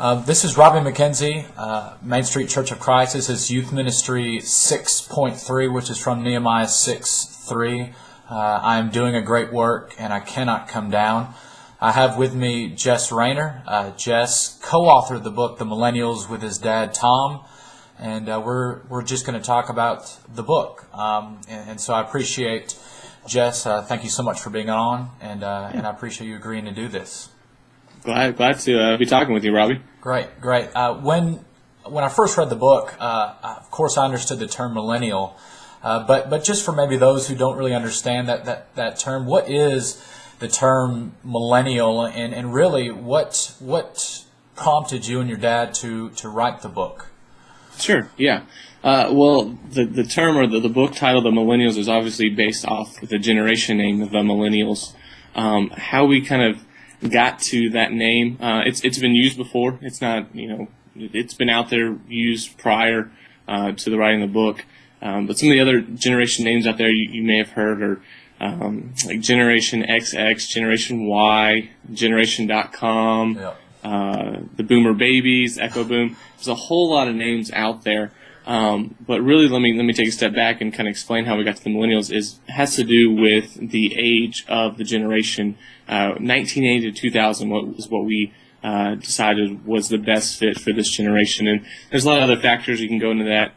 This is Robbie McKenzie, Main Street Church of Christ. This is Youth Ministry 6.3, which is from Nehemiah 6:3. I am doing a great work, and I cannot come down. I have with me Jess Rainer. Jess co-authored the book, The Millenials, with his dad, Thom, and we're just going to talk about the book. And so I appreciate, Jess, thank you so much for being on, and I appreciate you agreeing to do this. Glad to be talking with you, Robbie. Great. When I first read the book, of course I understood the term millennial, but just for maybe those who don't really understand that term, what is the term millennial, and really what prompted you and your dad to write the book? Sure, yeah. Well, the term or the book title, The Millenials, is obviously based off the generation name of the Millennials. How we kind of got to that name, it's been used before. It's not, it's been out there used prior to the writing of the book. But some of the other generation names out there you may have heard are like Generation XX, Generation Y, Generation.com, the Boomer Babies, Echo Boom. There's a whole lot of names out there. But really, let me take a step back and kind of explain how we got to the Millennials. Has to do with the age of the generation. 1980 to 2000 was what we decided was the best fit for this generation. And there's a lot of other factors you can go into that.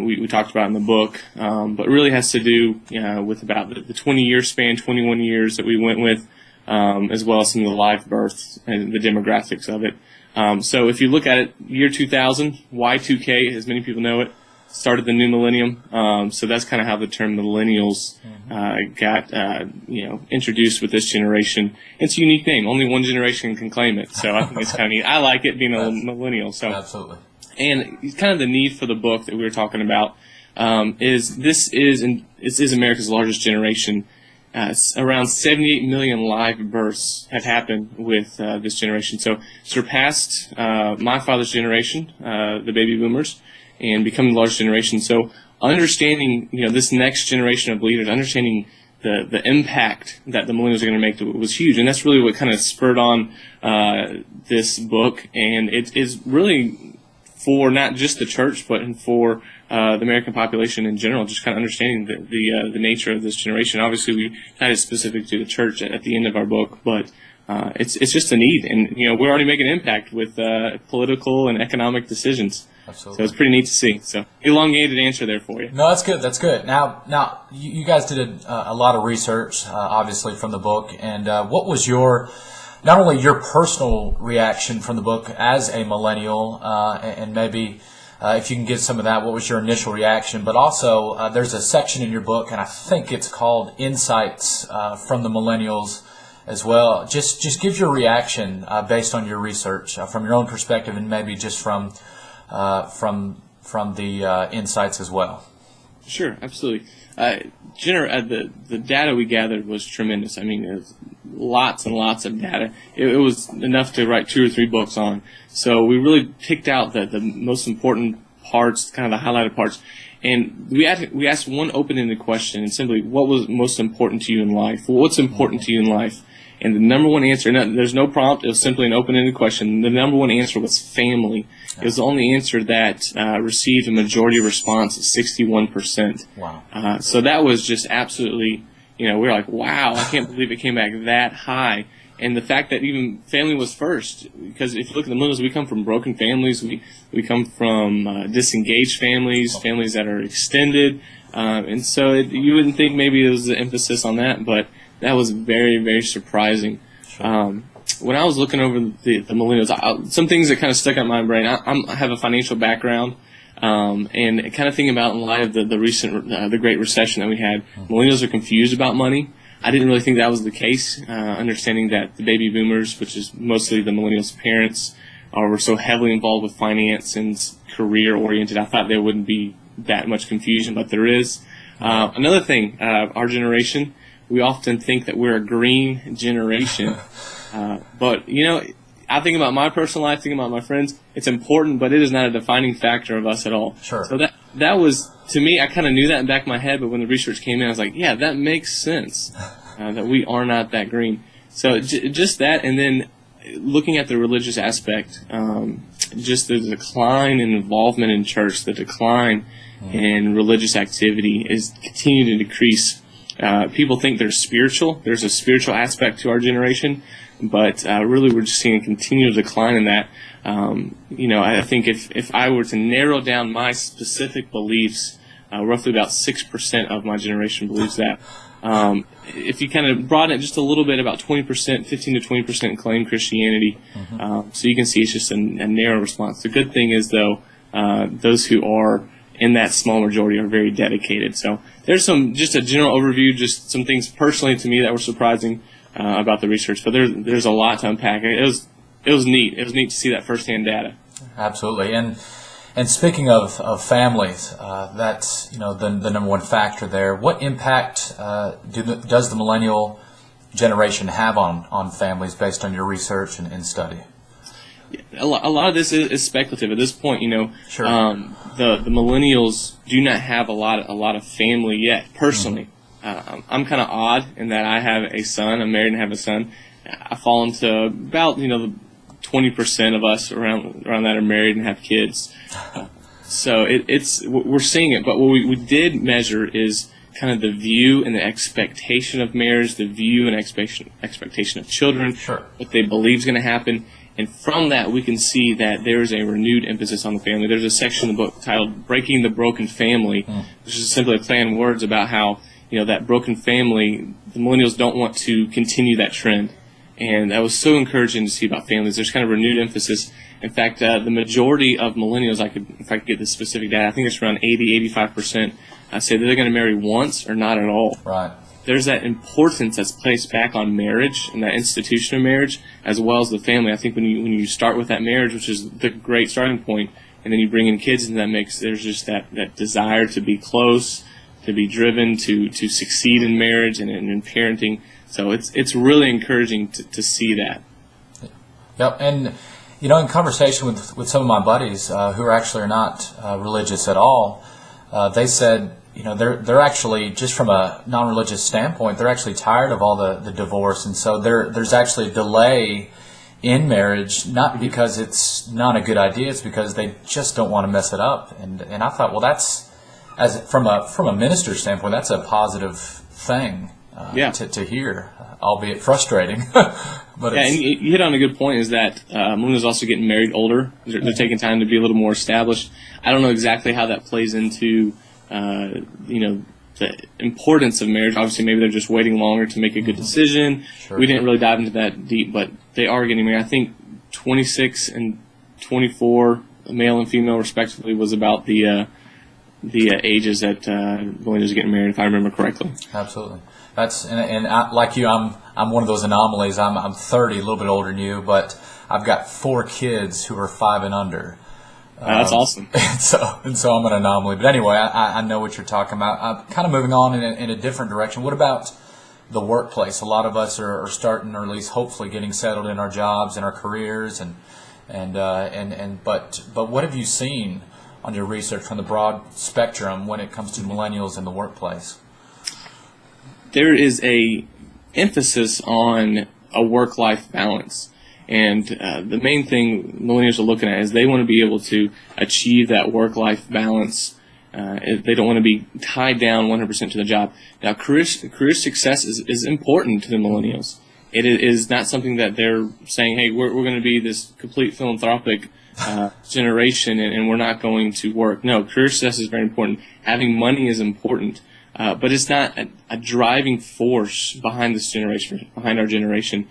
We talked about in the book, but it really has to do with about the 20-year span, 21 years that we went with, as well as some of the live births and the demographics of it. So if you look at it, year 2000, Y2K, as many people know it, started the new millennium. So that's kind of how the term millennials got introduced with this generation. It's a unique name. Only one generation can claim it. So I think it's kind of neat. I like it being a millennial. So absolutely. And kind of the need for the book that we were talking about is America's largest generation. Around 78 million live births have happened with this generation. So surpassed my father's generation, the baby boomers, and becoming the largest generation. So understanding, this next generation of leaders, understanding the impact that the millennials are going to make was huge. And that's really what kind of spurred on this book. And it is really for not just the church, but for the American population in general, just kind of understanding the nature of this generation. Obviously, we had it specific to the church at the end of our book, but it's just a need, and we're already making an impact with political and economic decisions. Absolutely. So it's pretty neat to see. So elongated answer there for you. No, that's good. That's good. Now you guys did a lot of research, obviously, from the book, and what was not only your personal reaction from the book as a millennial, and maybe if you can give some of that, what was your initial reaction? But also, there's a section in your book, and I think it's called Insights from the Millennials as well. Just give your reaction based on your research, from your own perspective, and maybe just from the insights as well. Sure, absolutely. The data we gathered was tremendous. I mean, it was lots and lots of data. It was enough to write 2 or 3 books on. So we really picked out the most important parts, kind of the highlighted parts. And we asked one open-ended question, and simply, what was most important to you in life? Well, what's important to you in life? And the number one answer, there's no prompt, it was simply an open-ended question. The number one answer was family. It was the only answer that received a majority response at 61%. Wow. So that was just absolutely, we were like, wow, I can't believe it came back that high. And the fact that even family was first, because if you look at the millennials, we come from broken families, we come from disengaged families, families that are extended. And so you wouldn't think maybe it was the emphasis on that, but that was very, very surprising. Sure. When I was looking over the millennials, some things that kind of stuck out in my brain. I have a financial background, and kind of thinking about in light of the recent, the Great Recession that we had, millennials are confused about money. I didn't really think that was the case, understanding that the baby boomers, which is mostly the millennials' parents, were so heavily involved with finance and career-oriented. I thought there wouldn't be that much confusion, but there is. Another thing, our generation, we often think that we're a green generation. But, I think about my personal life, think about my friends. It's important, but it is not a defining factor of us at all. Sure. So that was, to me, I kind of knew that in the back of my head, but when the research came in, I was like, yeah, that makes sense, that we are not that green. So just that, and then looking at the religious aspect, just the decline in involvement in church, the decline in religious activity is continuing to decrease. People think they're spiritual. There's a spiritual aspect to our generation, but really we're just seeing a continual decline in that. I think if I were to narrow down my specific beliefs, roughly about 6% of my generation believes that. If you kind of broaden it just a little bit, about 20%, 15 to 20% claim Christianity. So you can see it's just a narrow response. The good thing is, though, those who are in that small majority are very dedicated. So there's just a general overview, just some things personally to me that were surprising about the research. But there's a lot to unpack. It was neat. It was neat to see that firsthand data. Absolutely. And speaking of families, that's the number one factor there. What impact does the millennial generation have on families based on your research and study? A lot of this is speculative at this point. Sure. The millennials do not have a lot of family yet. Personally, I'm kind of odd in that I have a son. I'm married and have a son. I fall into about the 20% of us around that are married and have kids. So we're seeing it. But what we did measure is kind of the view and the expectation of marriage, the view and expectation of children, sure, what they believe is going to happen. And from that, we can see that there is a renewed emphasis on the family. There's a section in the book titled "Breaking the Broken Family," which is simply a play on words about how that broken family, the millennials don't want to continue that trend. And that was so encouraging to see about families. There's kind of renewed emphasis. In fact, the majority of millennials, if I could get the specific data, I think it's around 85%, say that they're going to marry once or not at all. Right. There's that importance that's placed back on marriage and that institution of marriage, as well as the family. I think when you start with that marriage, which is the great starting point, and then you bring in kids into that mix, there's just that desire to be close, to be driven, to succeed in marriage and in parenting. So it's really encouraging to see that. Yep, and in conversation with some of my buddies who are not religious at all, they said they're actually, just from a non-religious standpoint, they're actually tired of all the divorce, and so there's actually a delay in marriage, not because it's not a good idea, it's because they just don't want to mess it up. And I thought, well, that's, from a minister's standpoint, that's a positive thing. To hear, albeit frustrating. But and you hit on a good point, is that millennials also getting married older. They're taking time to be a little more established. I don't know exactly how that plays into the importance of marriage. Obviously, maybe they're just waiting longer to make a good decision. Sure. We didn't really dive into that deep, but they are getting married. I think 26 and 24, male and female respectively, was about the ages that millennials are getting married, if I remember correctly. Absolutely. And like you, I'm one of those anomalies. I'm 30, a little bit older than you, but I've got 4 kids who are 5 and under. That's awesome. And so I'm an anomaly. But anyway, I know what you're talking about. I'm kind of moving on in a different direction. What about the workplace? A lot of us are starting, or at least hopefully getting settled in our jobs and our careers, but what have you seen on your research from the broad spectrum when it comes to millennials in the workplace? There is a emphasis on a work-life balance. And the main thing millennials are looking at is they want to be able to achieve that work-life balance. They don't want to be tied down 100% to the job. Now, career success is important to the millennials. It is not something that they're saying, hey, we're going to be this complete philanthropic generation and we're not going to work. No, career success is very important. Having money is important. But it's not a driving force behind this generation, behind our generation.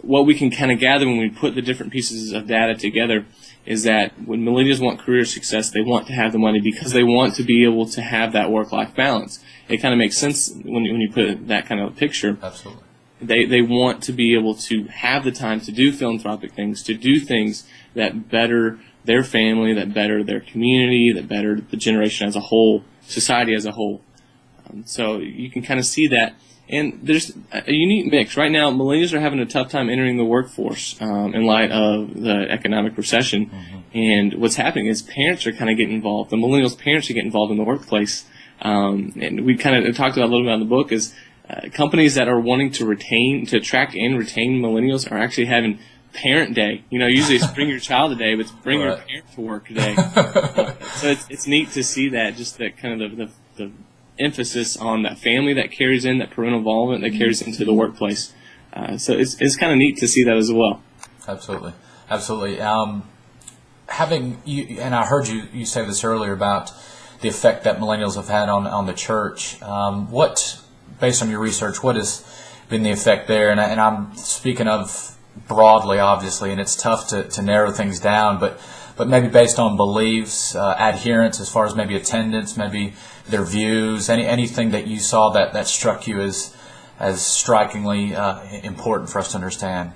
What we can kind of gather when we put the different pieces of data together is that when millennials want career success, they want to have the money because they want to be able to have that work-life balance. It kind of makes sense when you put that kind of picture. Absolutely. They want to be able to have the time to do philanthropic things, to do things that better their family, that better their community, that better the generation as a whole, society as a whole. So you can kind of see that. And there's a unique mix. Right now, millennials are having a tough time entering the workforce in light of the economic recession. Mm-hmm. And what's happening is parents are kind of getting involved. The millennials' parents are getting involved in the workplace. And we kind of talked about a little bit in the book is companies that are wanting to attract and retain millennials are actually having Parent Day. Usually it's bring your child today, but it's bring your parent to work today. So it's neat to see that, just that kind of the emphasis on that family that carries in, that parental involvement that carries into the workplace. So it's kind of neat to see that as well. Absolutely. Having you, and I heard you say this earlier about the effect that millennials have had on the church. Based on your research, what has been the effect there? And I'm speaking of broadly, obviously, and it's tough to narrow things down, but maybe based on beliefs, adherence, as far as maybe attendance, maybe their views, anything that you saw that struck you as strikingly important for us to understand.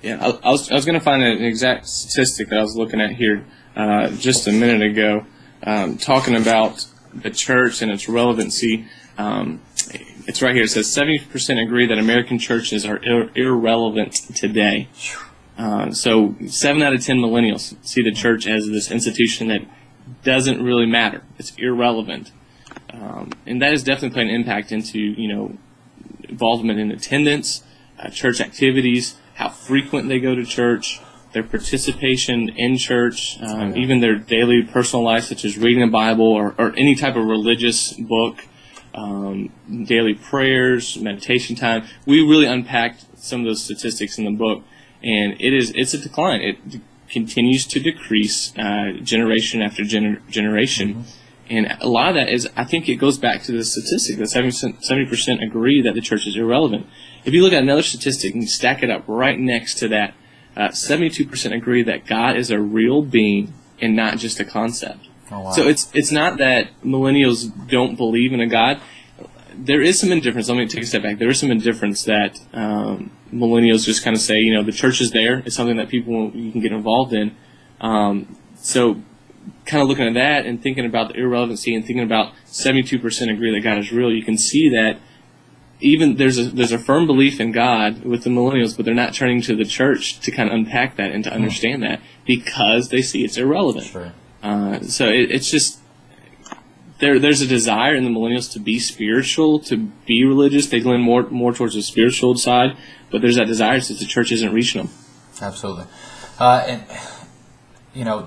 Yeah, I was going to find an exact statistic that I was looking at here just a minute ago, talking about the church and its relevancy. It's right here. It says 70% agree that American churches are irrelevant today. So 7 out of 10 millennials see the church as this institution that doesn't really matter. It's irrelevant. And that has definitely played an impact into, involvement in attendance, church activities, how frequent they go to church, their participation in church, even their daily personal life, such as reading the Bible or any type of religious book, daily prayers, meditation time. We really unpacked some of those statistics in the book, and it's a decline. It continues to decrease generation after generation. Mm-hmm. And a lot of that is, I think it goes back to the statistic that 70% agree that the church is irrelevant. If you look at another statistic and stack it up right next to that, 72% agree that God is a real being and not just a concept. Oh, wow. So it's not that millennials don't believe in a God. There is some indifference. Let me take a step back. There is some indifference that millennials just kind of say, the church is there. It's something that you can get involved in. So kind of looking at that and thinking about the irrelevancy and thinking about 72% agree that God is real, you can see that even there's a firm belief in God with the millennials, but they're not turning to the church to kind of unpack that and to understand that because they see it's irrelevant. Sure. So it's just there's a desire in the millennials to be spiritual, to be religious. They lean more towards the spiritual side, but there's that desire since the church isn't reaching them. Absolutely. And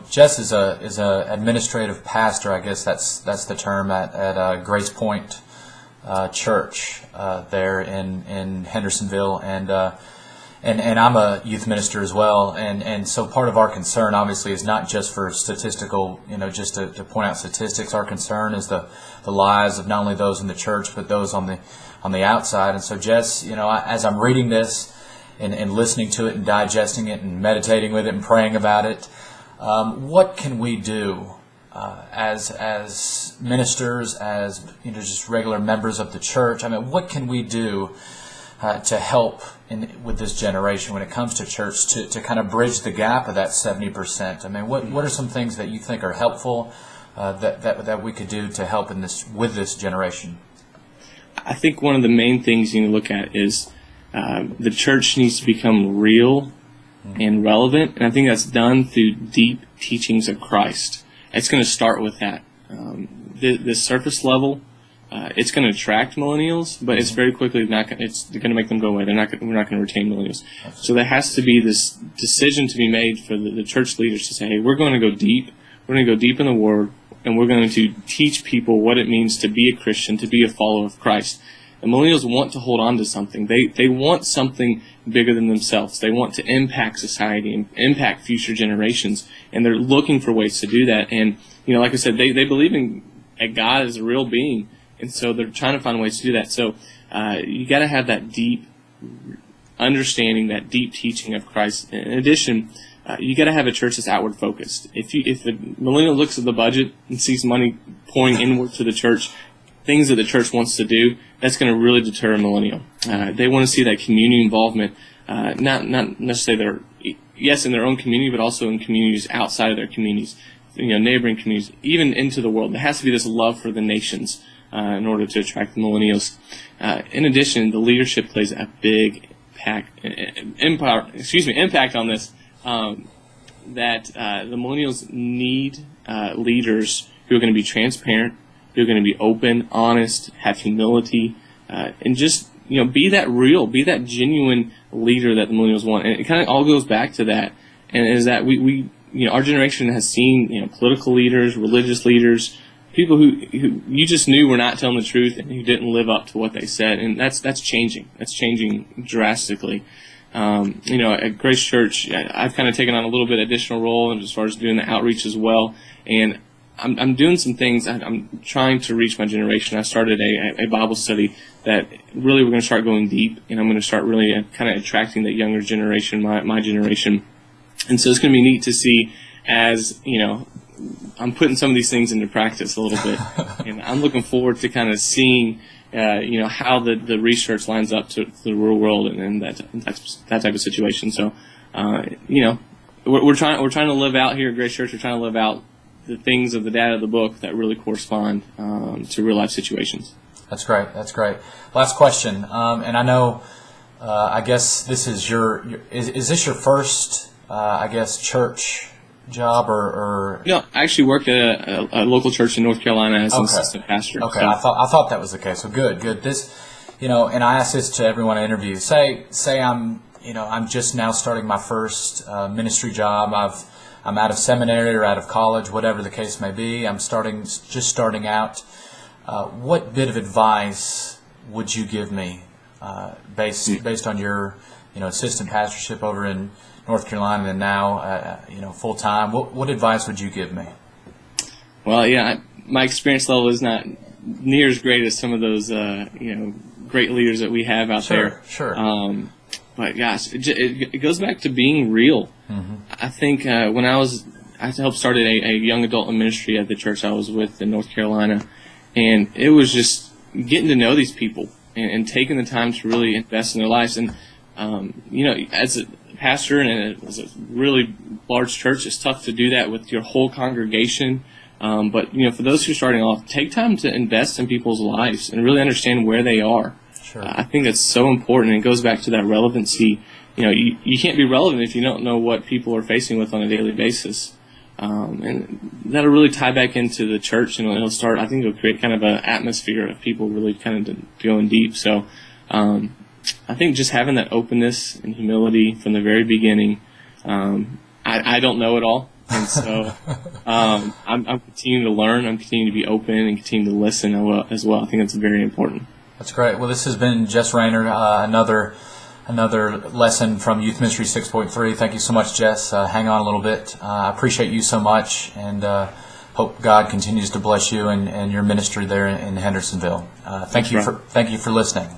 Jess is a administrative pastor. I guess that's the term at Grace Point Church there in Hendersonville, and I'm a youth minister as well, and so part of our concern obviously is not just for statistical, just to point out statistics. Our concern is the lives of not only those in the church but those on the outside. And so Jess, as I'm reading this and listening to it and digesting it and meditating with it and praying about it, what can we do as ministers, as just regular members of the church? I mean, what can we do to help with this generation when it comes to church to kind of bridge the gap of that 70%? I mean, what are some things that you think are helpful that we could do to help with this generation? I think one of the main things you need to look at is the church needs to become real and relevant, and I think that's done through deep teachings of Christ. It's going to start with that. The surface level, it's going to attract millennials, but it's very quickly it's going to make them go away. We're not going to retain millennials. So there has to be this decision to be made for the church leaders to say, hey, we're going to go deep. We're going to go deep in the Word, and we're going to teach people what it means to be a Christian, to be a follower of Christ. The millennials want to hold on to something. They want something bigger than themselves. They want to impact society and impact future generations, and they're looking for ways to do that. And like I said, they believe in a God as a real being, and so they're trying to find ways to do that. So you got to have that deep understanding, that deep teaching of Christ. In addition, you got to have a church that's outward focused. If the millennial looks at the budget and sees money pouring inward to the church, things that the church wants to do, that's going to really deter a millennial. They want to see that community involvement, not necessarily in their own community, but also in communities outside of their communities, neighboring communities, even into the world. There has to be this love for the nations in order to attract the millennials. In addition, the leadership plays a big impact on this. That the millennials need leaders who are going to be transparent, who are going to be open, honest, have humility, and just be that real, be that genuine leader that the millennials want. And it kind of all goes back to that, and is that we our generation has seen, political leaders, religious leaders, people who you just knew were not telling the truth and who didn't live up to what they said, and that's changing. That's changing drastically. At Grace Church, I've kind of taken on a little bit additional role as far as doing the outreach as well, and I'm doing some things. I'm trying to reach my generation. I started a Bible study that really we're going to start going deep, and I'm going to start really kind of attracting that younger generation, my generation. And so it's going to be neat to see as, I'm putting some of these things into practice a little bit. And I'm looking forward to kind of seeing, how the research lines up to the real world and that type of situation. So, we're trying to live out here at Grace Church. We're trying to live out the things of the data of the book that really correspond to real life situations. That's great. That's great. Last question, and I know, I guess this is is this your first, church job or? No, I actually worked at a local church in North Carolina as an assistant pastor. Okay, so. I thought that was the case. So good. This, and I ask this to everyone I interview. Say I'm just now starting my first ministry job. I'm out of seminary or out of college, whatever the case may be. I'm just starting out. What bit of advice would you give me, based on your, assistant pastorship over in North Carolina and now, full time? What advice would you give me? Well, my experience level is not near as great as some of those, great leaders that we have out there. Sure. But gosh, it goes back to being real. Mm-hmm. I think when I helped started a young adult ministry at the church I was with in North Carolina, and it was just getting to know these people and taking the time to really invest in their lives. And as a pastor and as a really large church, it's tough to do that with your whole congregation. But for those who are starting off, take time to invest in people's lives and really understand where they are. Sure. I think that's so important, and it goes back to that relevancy. You can't be relevant if you don't know what people are facing with on a daily basis. And that'll really tie back into the church, and it'll start, I think it'll create kind of an atmosphere of people really kind of going deep. So I think just having that openness and humility from the very beginning. I don't know it all, and so I'm continuing to learn. I'm continuing to be open and continue to listen as well. I think that's very important. That's great. Well, this has been Jess Rainer, another lesson from Youth Ministry 6.3. Thank you so much, Jess. Hang on a little bit. I appreciate you so much, and hope God continues to bless you and your ministry there in Hendersonville. Thank you for listening.